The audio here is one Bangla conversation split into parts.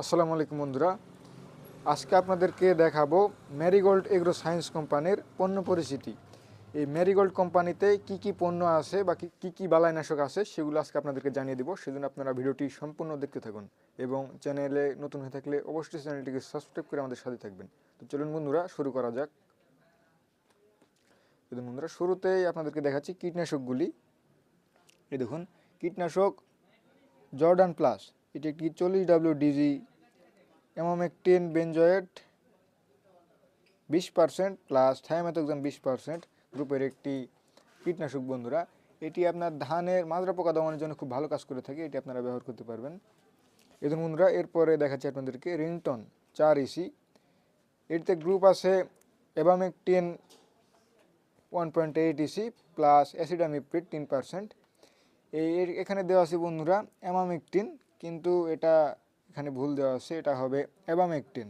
আসসালামু আলাইকুম বন্ধুরা, আজকে আপনাদেরকে দেখাবো ম্যারিগোল্ড এগ্রো সায়েন্স কোম্পানির পণ্য পরিচিতি। এই ম্যারিগোল্ড কোম্পানিতে কি কি পণ্য আছে বা কি কি বালাইনাশক আছে সেগুলো আজকে আপনাদেরকে জানিয়ে দিব। সেজন্য আপনারা ভিডিওটি সম্পূর্ণ দেখতে থাকুন এবং চ্যানেলে নতুন হয়ে থাকলে অবশ্যই চ্যানেলটিকে সাবস্ক্রাইব করে আমাদের সাথে থাকবেন। তো চলুন বন্ধুরা, শুরু করা যাক। বন্ধুরা, শুরুতেই আপনাদেরকে দেখাচ্ছি কীটনাশকগুলি। এই দেখুন, কীটনাশক জর্ডান প্লাস, এটি একটি 40WDG emamectin benzoate 20% plus thiamethoxam 20% গ্রুপের একটি কীটনাশক বন্ধুরা। এটি আপনার ধানের মাজরা পোকা দমনের জন্য খুব ভালো কাজ করে থাকে, এটি আপনারা ব্যবহার করতে পারবেন। এবং বন্ধুরা, এরপরে দেখাচ্ছি আপনাদেরকে রিংটন 4 EC। এটিতে গ্রুপ আছে অ্যাবামেকটিন 1.8 EC প্লাস অ্যাসিডামিপ্রিড 3%। এখানে দেওয়া আছে বন্ধুরা অ্যামামেকটিন, কিন্তু এটা এখানে ভুল দেওয়া আছে, এটা হবে অ্যাবামেকটিন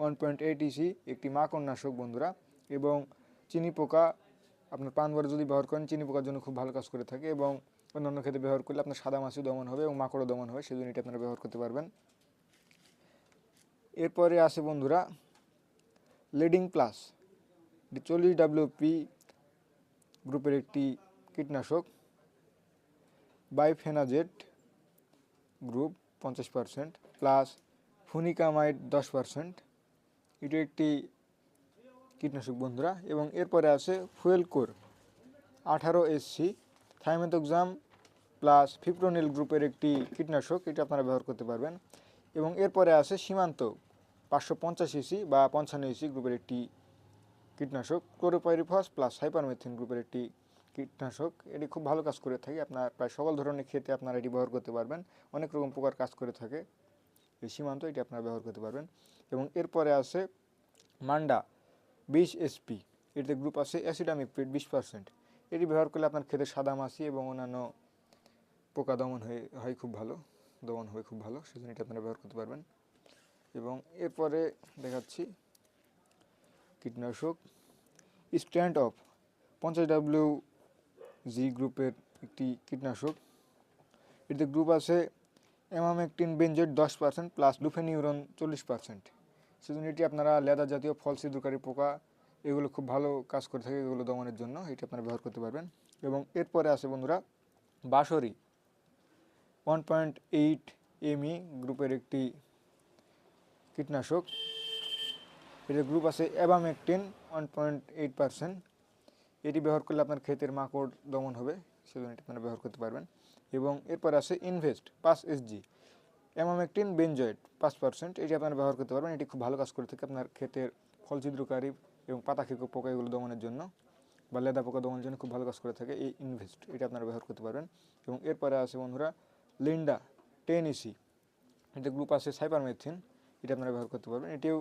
1.8 EC, একটি মাকড়নাশক বন্ধুরা। এবং চিনি পোকা, আপনার পানবরে যদি ব্যবহার করেন চিনি পোকার জন্য খুব ভালো কাজ করে থাকে, এবং অন্যান্য ক্ষেত্রে ব্যবহার করলে আপনার সাদা মাছি দমন হবে এবং মাকড়ও দমন হবে, সেজন্য এটা আপনারা ব্যবহার করতে পারবেন। এরপরে আছে বন্ধুরা লিডিং প্লাস, 40WP গ্রুপের একটি কীটনাশক। বাইফেনাজেট গ্রুপ 50% প্লাস ফুনিকামাইড 10%, এটি একটি কীটনাশক বন্ধুরা। এবং এরপরে আছে ফুয়েলকোর 18SC থাইমেথক্সাম প্লাস ফিপ্রোনিল গ্রুপের একটি কীটনাশক, এটি আপনারা ব্যবহার করতে পারবেন। এবং এরপরে আছে সীমান্ত 550 EC বা 55 EC গ্রুপের একটি কীটনাশক। ক্লোরোপাইরিফস প্লাস হাইপারমেথিন গ্রুপের একটি কীটনাশক, এটি খুব ভালো কাজ করে থাকে, আপনার প্রায় সকল ধরনের ক্ষেত্রে আপনারা এটি ব্যবহার করতে পারবেন, অনেক রকম পোকার কাজ করে থাকে এই সীমান্ত, এটি আপনারা ব্যবহার করতে পারবেন। এবং এরপরে আছে মান্ডা 20SP, এটিতে গ্রুপ আছে অ্যাসিডামিপ্রিড 20%, এটি ব্যবহার করলে আপনার ক্ষেতে সাদা মাছি এবং অন্যান্য পোকা দমন হয় খুব ভালো, সেজন্য এটা আপনারা ব্যবহার করতে পারবেন। এবং এরপরে দেখাচ্ছি কীটনাশক স্ট্যান্ড অফ 50WG গ্রুপের একটি কীটনাশক। এটিতে গ্রুপ আছে অ্যামামেকটিন বেনজয়েট 10% প্লাস লুফেনিউরন 40%, সেজন্য এটি আপনারা লেদা জাতীয় ফল ছিদ্রকারী পোকা এগুলো খুব ভালো কাজ করে থাকে, এগুলো দমনের জন্য এটি আপনারা ব্যবহার করতে পারবেন। এবং এরপরে আছে বন্ধুরা বাসরি 1.8ME গ্রুপের একটি কীটনাশক। এটির গ্রুপ আছে অ্যাবামেকটিন 1.8%, এটি ব্যবহার করলে আপনার ক্ষেতের মাকড় দমন হবে, সেজন্য এটি আপনারা ব্যবহার করতে পারবেন। এবং এরপরে আছে ইনভেস্ট 5SG অ্যামামেকটিন বেনজয়েট 5%, এটি আপনারা ব্যবহার করতে পারবেন, এটি খুব ভালো কাজ করে থাকে আপনার ক্ষেতের ফল ছিদ্রকারী এবং পাতা খেকো পোকা এগুলো দমনের জন্য বা লেদা পোকা দমনের জন্য খুব ভালো কাজ করে থাকে এই ইনভেস্ট, এটা আপনারা ব্যবহার করতে পারবেন। এবং এরপরে আছে বন্ধুরা লিন্ডা 10EC, এতে গ্রুপ আছে সাইপারমেথিন, এটা আপনারা ব্যবহার করতে পারবেন, এটিও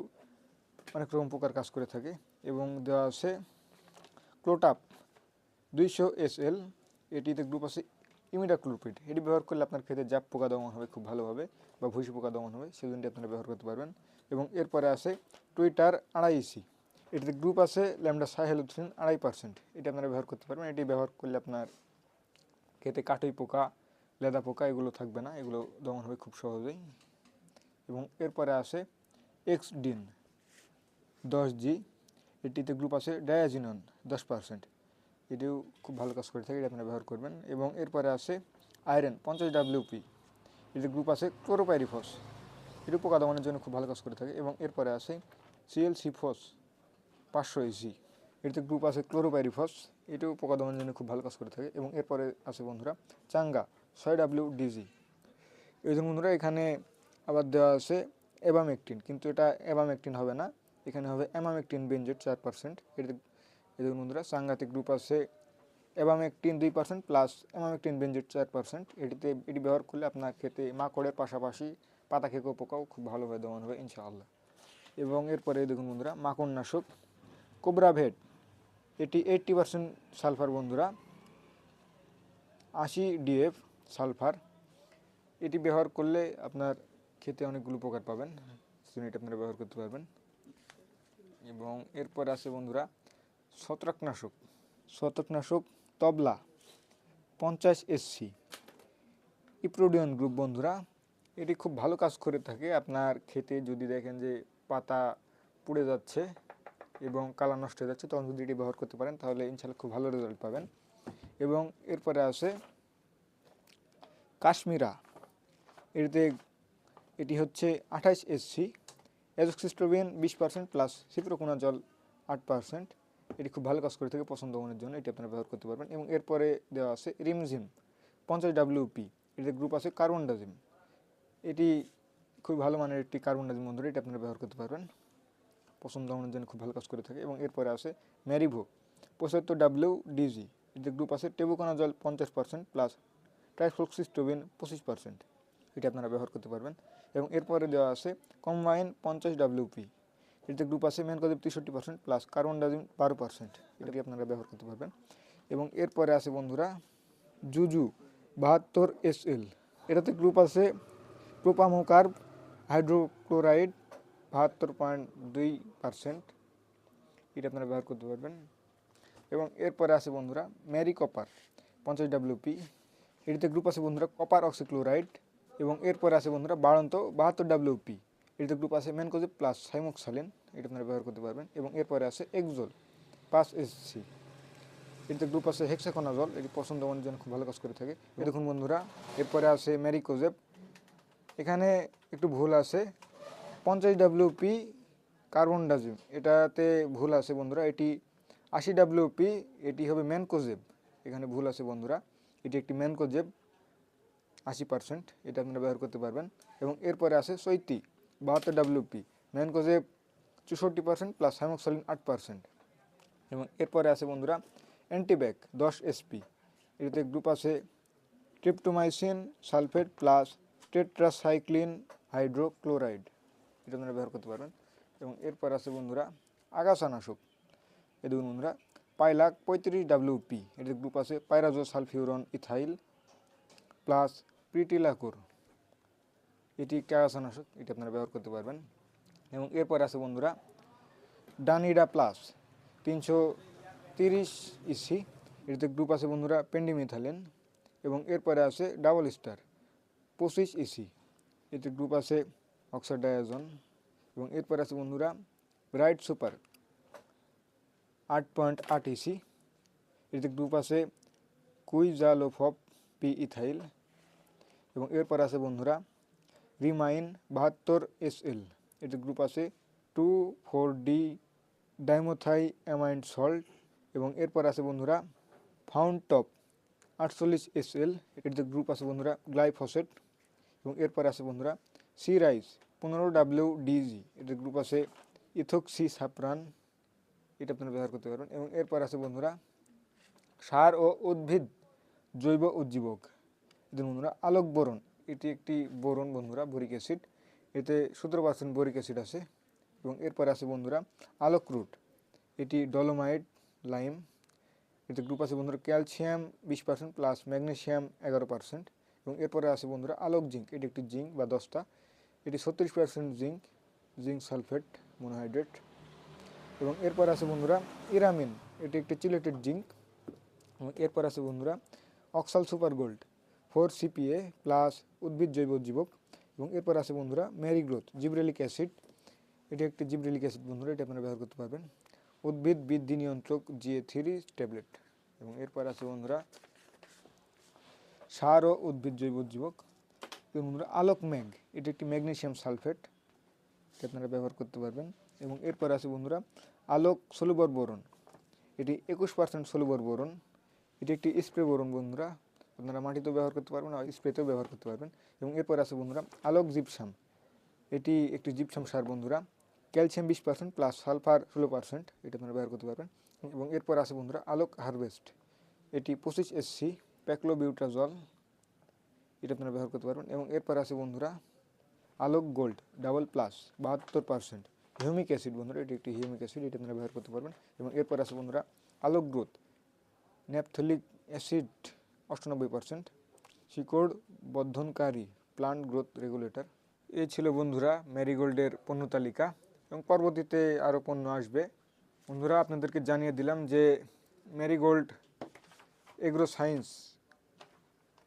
অনেক রকম পোকার কাজ করে থাকে। এবং দেওয়া আছে ক্লোটাপ 200SL, এটিতে গ্রুপ আছে ইমিডাক্লোপিড, এটি ব্যবহার করলে আপনার ক্ষেতে জাপ পোকা দমন হবে খুব ভালোভাবে বা ভুসি পোকা দমন হবে, সেজন্য আপনারা ব্যবহার করতে পারবেন। এবং এরপরে আছে টুইটার 2.5 EC, এটিতে গ্রুপ আছে ল্যামডা সাইহেলোথ্রিন 2.5%, এটি আপনারা ব্যবহার করতে পারবেন, এটি ব্যবহার করলে আপনার ক্ষেতে কাটুই পোকা লেদা পোকা এগুলো থাকবে না, এগুলো দমন হবে খুব সহজেই। এবং এরপরে আছে এক্সডিন 10G, এটিতে গ্রুপ আছে ডায়াজিনন 10%, এটিও খুব ভালো কাজ করে থাকে, এটি আপনারা ব্যবহার করবেন। এবং এরপরে আছে আয়রন 50WP, এটিতে গ্রুপ আছে ক্লোরোপাইরিফস, এটিও পোকা দমনের জন্য খুব ভালো কাজ করে থাকে। এবং এরপরে আছে CLC-ফস 500 EC, এটিতে গ্রুপ আছে ক্লোরোপাইরিফস, এটিও পোকা দমনের জন্য খুব ভালো কাজ করে থাকে। এবং এরপরে আছে বন্ধুরা চাঙ্গা 6WDG, এই যে বন্ধুরা এখানে আবার দেওয়া আছে অ্যাবামেকটিন, কিন্তু এটা অ্যাবামেকটিন হবে না, এখানে হবে অ্যামামেকটিন বেনজয়েট 4%। এটি দেখুন বন্ধুরা চাঙ্গাতে গ্রুপ আছে অ্যাবামেকটিন 2% প্লাস অ্যামামেকটিন বেনজয়েট 4%, এটি ব্যবহার করলে আপনার ক্ষেতে মাকড়ের পাশাপাশি পাতা খেকো পোকাও খুব ভালোভাবে দমন হবে ইনশাআল্লাহ। এবং এরপরে দেখুন বন্ধুরা মাকড়নাশক কোবরাভেট, এটি 80% সালফার বন্ধুরা, 80 DF সালফার, এটি ব্যবহার করলে আপনার খেতে অনেকগুলো উপকার পাবেন, সেজন্য এটা আপনারা ব্যবহার করতে পারবেন। এবং এরপর আছে বন্ধুরা ছত্রাকনাশক তবলা 50SC ইপ্রোডিয়ন গ্রুপ বন্ধুরা, এটি খুব ভালো কাজ করে থাকে। আপনার ক্ষেতে যদি দেখেন যে পাতা পুড়ে যাচ্ছে এবং কালার নষ্ট হয়ে যাচ্ছে, তখন যদি এটি ব্যবহার করতে পারেন তাহলে ইনশাল্লাহ খুব ভালো রেজাল্ট পাবেন। এবং এরপরে আছে কাশ্মীরা। এটি হচ্ছে 28 SC, অ্যাজোক্সিস্ট্রোবিন 20% প্লাস সিপ্রোকোনাজল 8%। এটি খুব ভালো কাজ করে থাকে পছন্দ দমনের জন্য, এটি আপনারা ব্যবহার করতে পারবেন। এবং এরপরে দেওয়া আছে রিমঝিম 50 WP, এটিতে গ্রুপ আছে কার্বনডাজিম। এটি খুব ভালো মানের একটি কার্বনডাজিম বন্ধুরা, এটি আপনারা ব্যবহার করতে পারবেন, পছন্দ দমনের জন্য খুব ভালো কাজ করে থাকে। এবং এরপরে আছে ম্যারিভো 75WDG, এটিতে গ্রুপ আছে টেবুকোনাজল 50% প্লাস ট্রাইফ্লক্সিস্টোবিন 25%, এটি আপনারা ব্যবহার করতে পারবেন। এবং এরপরে দেওয়া আছে কম্বাইন 50WP, এটিতে গ্রুপ আছে ম্যানকোজেব 63% প্লাস কার্বনডাজিম 12%, এটি আপনারা ব্যবহার করতে পারবেন। এবং এরপরে আছে বন্ধুরা জুজু 72SL, এটাতে গ্রুপ আছে প্রোপামোকার্ব হাইড্রোক্লোরাইড 72.2%, এটা আপনারা ব্যবহার করতে পারবেন। এবং এরপরে আছে বন্ধুরা ম্যারি কপার 50WP, এটিতে গ্রুপ আছে বন্ধুরা কপার অক্সিক্লোরাইড। এবং এরপরে আছে বন্ধুরা 72WP, এটিতে গ্রুপ আছে ম্যানকোজেব প্লাস সাইমোক্সালিন, এটা আপনারা ব্যবহার করতে পারবেন। এবং এরপরে আছে এক্সোল 5SC, এটিতে গ্রুপ আছে হেক্সাকোনাজল, এটি পছন্দ দমনের জন্য খুব ভালো কাজ করে থাকে। দেখুন বন্ধুরা এরপরে আছে ম্যারিকোজেব, এখানে একটু ভুল আছে 50WP কার্বনডাজিম, এটাতে ভুল আছে বন্ধুরা, এটি 80WP, এটি হবে ম্যানকোজেব, এখানে ভুল আছে বন্ধুরা, এটি একটি ম্যানকোজেব 80%, এটা আপনারা ব্যবহার করতে পারবেন। এবং এরপরে আছে চৈতি 72WP, ম্যানকোজেব 64% প্লাস সাইমোক্সালিন 8%। এবং এরপরে আছে বন্ধুরা অ্যান্টিব্যাক 10SP, এটিতে গ্রুপ আছে ট্রিপ্টোমাইসিন সালফেট প্লাস টেট্রাসাইক্লিন হাইড্রোক্লোরাইড, এটা আপনারা ব্যবহার করতে পারবেন। এবং এরপর আছে বন্ধুরা আগাছানাশক, এই দেখুন বন্ধুরা পাইলাক 35WP, এটিতে গ্রুপ আছে পাইরাজো সালফিউরন ইথাইল প্লাস প্রিটিলাকোর, এটি একটি আগাছানাশক, এটি আপনারা ব্যবহার করতে পারবেন। এবং এরপর আছে বন্ধুরা ডানিডা প্লাস 330 EC, এটিতে গ্রুপ আছে বন্ধুরা পেন্ডিমিথালিন। এবং এরপরে আছে ডাবল স্টার 25 EC, এতে গ্রুপ আছে অক্সাডায়াজন। এবং এরপরে আছে বন্ধুরা ব্রাইট সুপার 8.8 EC, এতে গ্রুপ আছে কুইজালোফপ পি ইথাইল। এবং এরপর আছে বন্ধুরা রিমাইন 72SL, এতে গ্রুপ আছে 2,4-D ডাইমোথাই অ্যামাইন্ড সল্ট। এবং এরপর আছে বন্ধুরা ফাউন্ড টপ 48SL, এটিতে গ্রুপ আছে বন্ধুরা গ্লাইফোসেট। এবং এরপর আছে বন্ধুরা সি রাইস 15WDG, এটিতে গ্রুপ আছে ইথোক্সি সাপ্রান, এটা আপনারা ব্যবহার করতে পারবেন। এবং এরপর আছে বন্ধুরা সার ও উদ্ভিদ জৈব উজ্জীবক, এতে বন্ধুরা আলোক বোরন, এটি একটি বোরন বন্ধুরা বোরিক অ্যাসিড, এতে 17% বোরিক অ্যাসিড আছে। এবং এরপর আছে বন্ধুরা আলোক রুট, এটি ডলোমাইট লাইম, এতে গ্রুপ আছে বন্ধুরা ক্যালসিয়াম 20% প্লাস ম্যাগনেসিয়াম 11%। এবং এরপরে আছে বন্ধুরা আলোক জিঙ্ক, এটি একটি জিঙ্ক বা 10টা, এটি 36% জিঙ্ক, জিঙ্ক সালফেট মনোহাইড্রেট। এবং এরপর আছে বন্ধুরা ইরামিন, এটি একটি চিলেটেড জিঙ্ক। এবং এরপর আছে বন্ধুরা অক্সাল সুপার গোল্ড 4CPA প্লাস উদ্ভিদ জৈব উজ্জীবক। এবং এরপর আছে বন্ধুরা ম্যারিগ্রোথ জিব্রেলিক অ্যাসিড, এটি একটি জিব্রেলিক অ্যাসিড বন্ধুরা, এটি আপনারা ব্যবহার করতে পারবেন। উদ্ভিদ বৃদ্ধি নিয়ন্ত্রক GA3 ট্যাবলেট। এবং এরপর আছে বন্ধুরা সার ও উদ্ভিদ জৈব উজ্জীবক, বন্ধুরা আলোক ম্যাগ, এটি একটি ম্যাগনেসিয়াম সালফেট, এটি আপনারা ব্যবহার করতে পারবেন। এবং এরপর আছে বন্ধুরা আলোক সলুবর বোরন, এটি 21% সলুবর বোরন, এটি একটি স্প্রে বোরন বন্ধুরা, আপনারা মাটিতেও ব্যবহার করতে পারবেন আর স্প্রেতেও ব্যবহার করতে পারবেন। এবং এরপর আছে বন্ধুরা আলোক জিপসাম, এটি একটি জিপসাম সার বন্ধুরা, ক্যালসিয়াম 20% প্লাস সালফার 16%, এটা আপনারা ব্যবহার করতে পারবেন। এবং এরপর আছে বন্ধুরা আলোক হারভেস্ট, এটি 25SC প্যাক্লোবিউট্রাজল, এটা আপনারা ব্যবহার করতে পারবেন। এবং এরপর আছে বন্ধুরা Alok gold double plus 72% humic acid বন্ধুরা, এটি একটি হিউমিক অ্যাসিড, এটা আপনারা ব্যবহার করতে পারবেন। এবং এরপর আছে বন্ধুরা আলোক গ্রোথ ন্যাপথলিক অ্যাসিড 98%, শিকড় বর্ধনকারী প্লান্ট গ্রোথ রেগুলেটর। এই ছিল বন্ধুরা ম্যারিগোল্ডের পণ্য তালিকা, এবং পরবর্তীতে আরও পণ্য আসবে। বন্ধুরা আপনাদেরকে জানিয়ে দিলাম যে ম্যারিগোল্ড এগ্রো সায়েন্স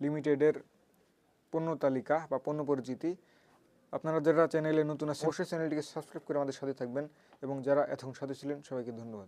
লিমিটেডের পণ্য তালিকা বা পণ্য পরিচিতি। আপনারা যারা চ্যানেলে নতুন আছেন অবশ্যই চ্যানেলটিকে সাবস্ক্রাইব করে আমাদের সাথে থাকবেন এবং যারা এতক্ষণ সাথে ছিলেন সবাইকে ধন্যবাদ।